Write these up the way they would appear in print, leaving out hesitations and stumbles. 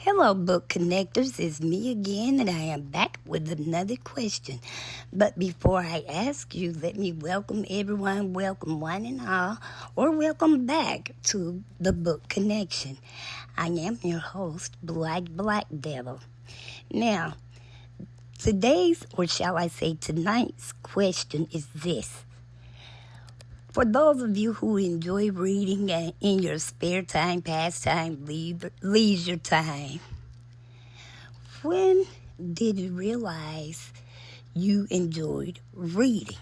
Hello, book connectors. It's me again, and I am back with another question. But before I ask you, let me welcome everyone, welcome one and all, or welcome back to the Book Connection. I am your host, Black Devil. Now, today's, or shall I say tonight's question is this. For those of you who enjoy reading in your spare time, pastime, leisure time, when did you realize you enjoyed reading?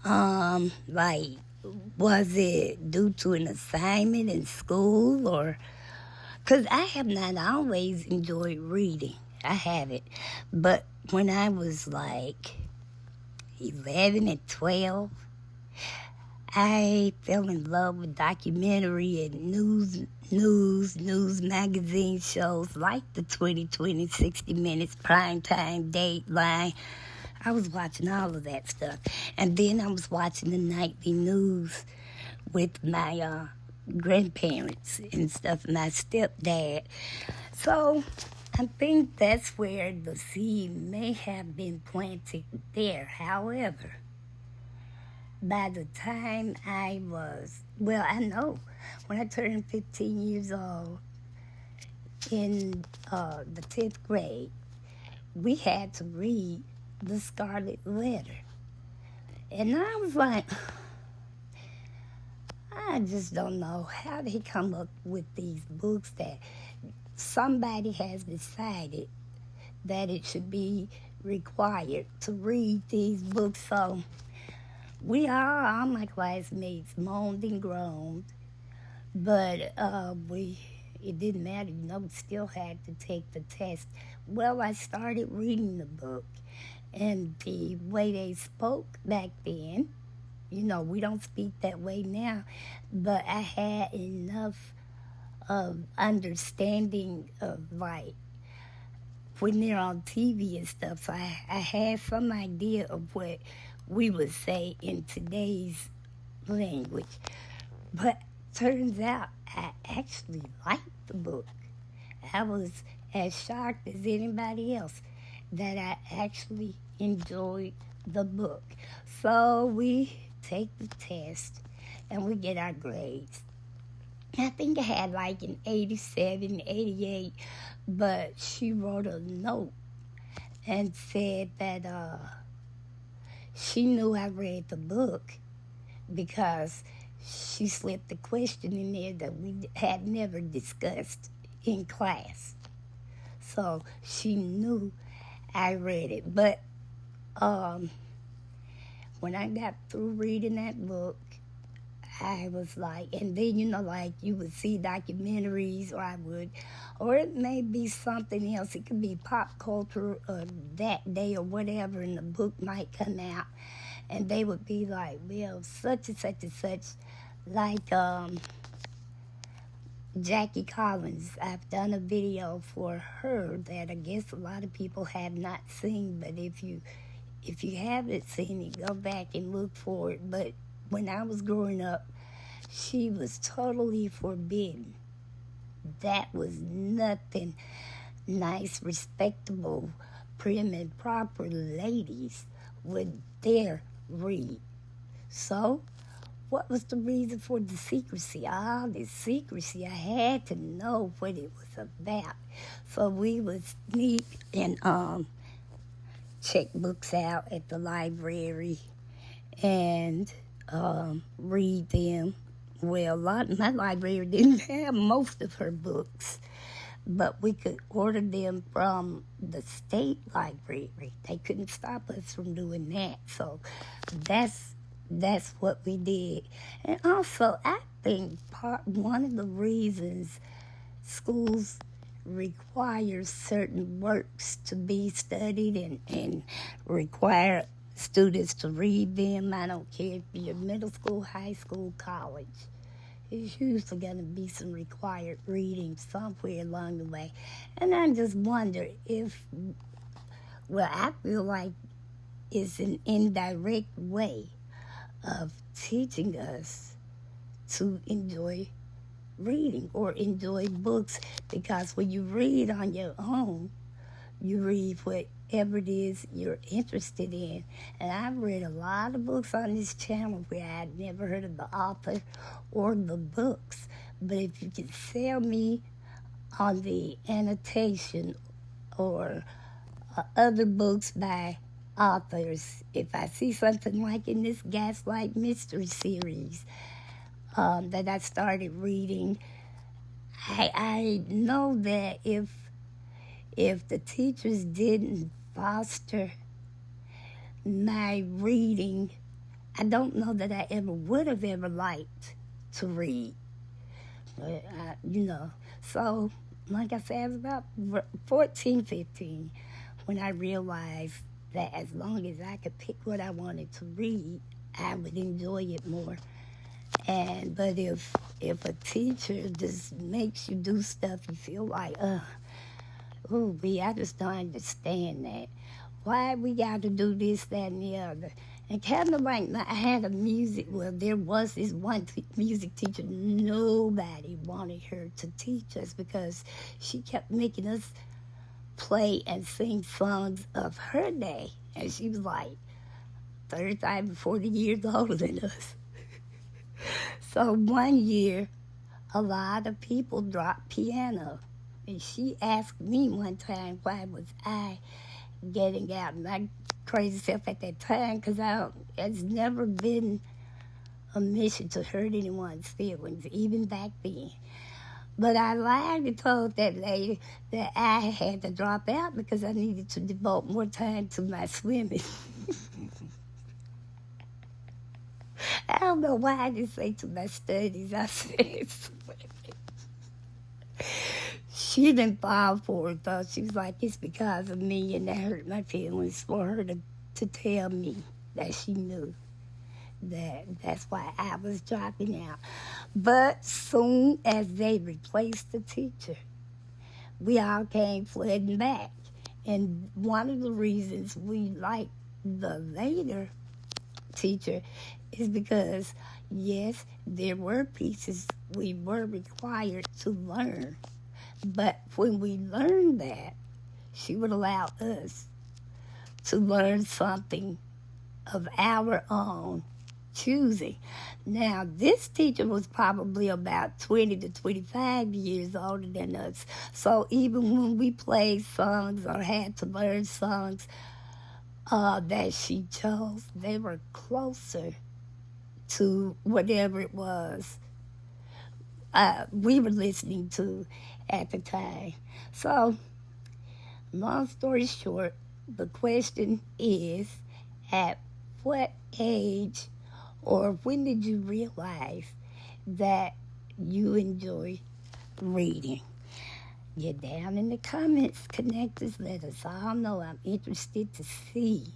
Like, was it due to an assignment in school or... Because I have not always enjoyed reading. I haven't. But when I was like 11 and 12, I fell in love with documentary and news magazine shows like the 2020 60 Minutes, Primetime, Dateline. I was watching all of that stuff. And then I was watching the nightly news with my grandparents and stuff, my stepdad. So I think that's where the seed may have been planted there. However, by the time I know when I turned 15 years old in the 10th grade, we had to read The Scarlet Letter. And I was like, I just don't know how they come up with these books that somebody has decided that it should be required to read these books. So all my classmates moaned and groaned, but it didn't matter. We still had to take the test. Well, I started reading the book, and the way they spoke back then, we don't speak that way now, but I had enough of understanding of, like, when they're on TV and stuff, so I had some idea of what we would say in today's language. But turns out I actually liked the book. I was as shocked as anybody else that I actually enjoyed the book. So we take the test and we get our grades. I think I had like an 87, 88, but she wrote a note and said that she knew I read the book because she slipped a question in there that we had never discussed in class. So she knew I read it. But when I got through reading that book, I was like, and then, like you would see documentaries, or it may be something else. It could be pop culture that day or whatever, and the book might come out. And they would be like, well, such and such and such, like Jackie Collins. I've done a video for her that I guess a lot of people have not seen, but if you haven't seen it, go back and look for it. But when I was growing up, she was totally forbidden. That was nothing. Nice, respectable, prim and proper ladies would dare read. So, what was the reason for the secrecy? The secrecy. I had to know what it was about. So we would sneak and check books out at the library and read them. Well, my library didn't have most of her books, but we could order them from the state library. They couldn't stop us from doing that. So that's what we did. And also, I think one of the reasons schools require certain works to be studied and require students to read them. I don't care if you're middle school, high school, college. There's usually going to be some required reading somewhere along the way. And I just wonder I feel like it's an indirect way of teaching us to enjoy reading or enjoy books, because when you read on your own, you read whatever it is you're interested in. And I've read a lot of books on this channel where I had never heard of the author or the books. But if you can sell me on the annotation or other books by authors, if I see something like in this Gaslight Mystery series that I started reading, I know that if the teachers didn't foster my reading, I don't know that I would have ever liked to read. But so like I said, I was about 14, 15 when I realized that as long as I could pick what I wanted to read, I would enjoy it more. But if a teacher just makes you do stuff you feel like, I just don't understand that. Why we got to do this, that, and the other? And kind of like I had there was this one music teacher, nobody wanted her to teach us because she kept making us play and sing songs of her day. And she was like 35 or 40 years older than us. So one year, a lot of people dropped piano. And she asked me one time, why was I getting out my crazy self at that time? Because it's never been a mission to hurt anyone's feelings, even back then. But I lied and told that lady that I had to drop out because I needed to devote more time to my swimming. I don't know why I didn't say to my studies. I said swimming. She didn't fall for it, though. She was like, it's because of me, and that hurt my feelings for her to tell me that she knew that's why I was dropping out. But soon as they replaced the teacher, we all came flooding back. And one of the reasons we liked the later teacher is because, yes, there were pieces we were required to learn. But when we learned that, she would allow us to learn something of our own choosing. Now, this teacher was probably about 20 to 25 years older than us. So even when we played songs or had to learn songs that she chose, they were closer to whatever it was we were listening to at the time. So, long story short, the question is, at what age or when did you realize that you enjoy reading? Get down in the comments, connectors, let us all know. I'm interested to see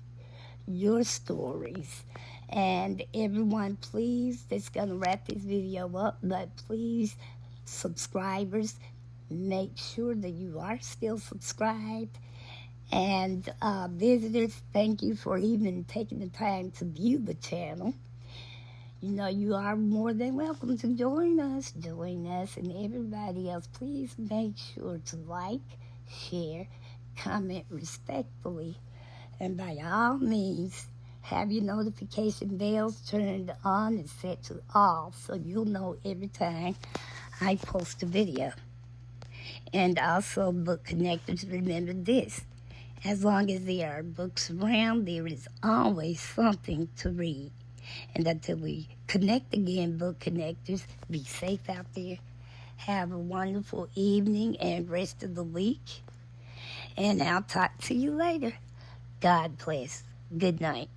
your stories. And everyone, please, that's going to wrap this video up, but please, subscribers, make sure that you are still subscribed. And visitors, thank you for even taking the time to view the channel. You are more than welcome to join us, and everybody else. Please make sure to like, share, comment respectfully, and by all means, have your notification bells turned on and set to all so you'll know every time I post a video. And also, book connectors, remember this: as long as there are books around, there is always something to read. And until we connect again, book connectors, be safe out there. Have a wonderful evening and rest of the week. And I'll talk to you later. God bless. Good night.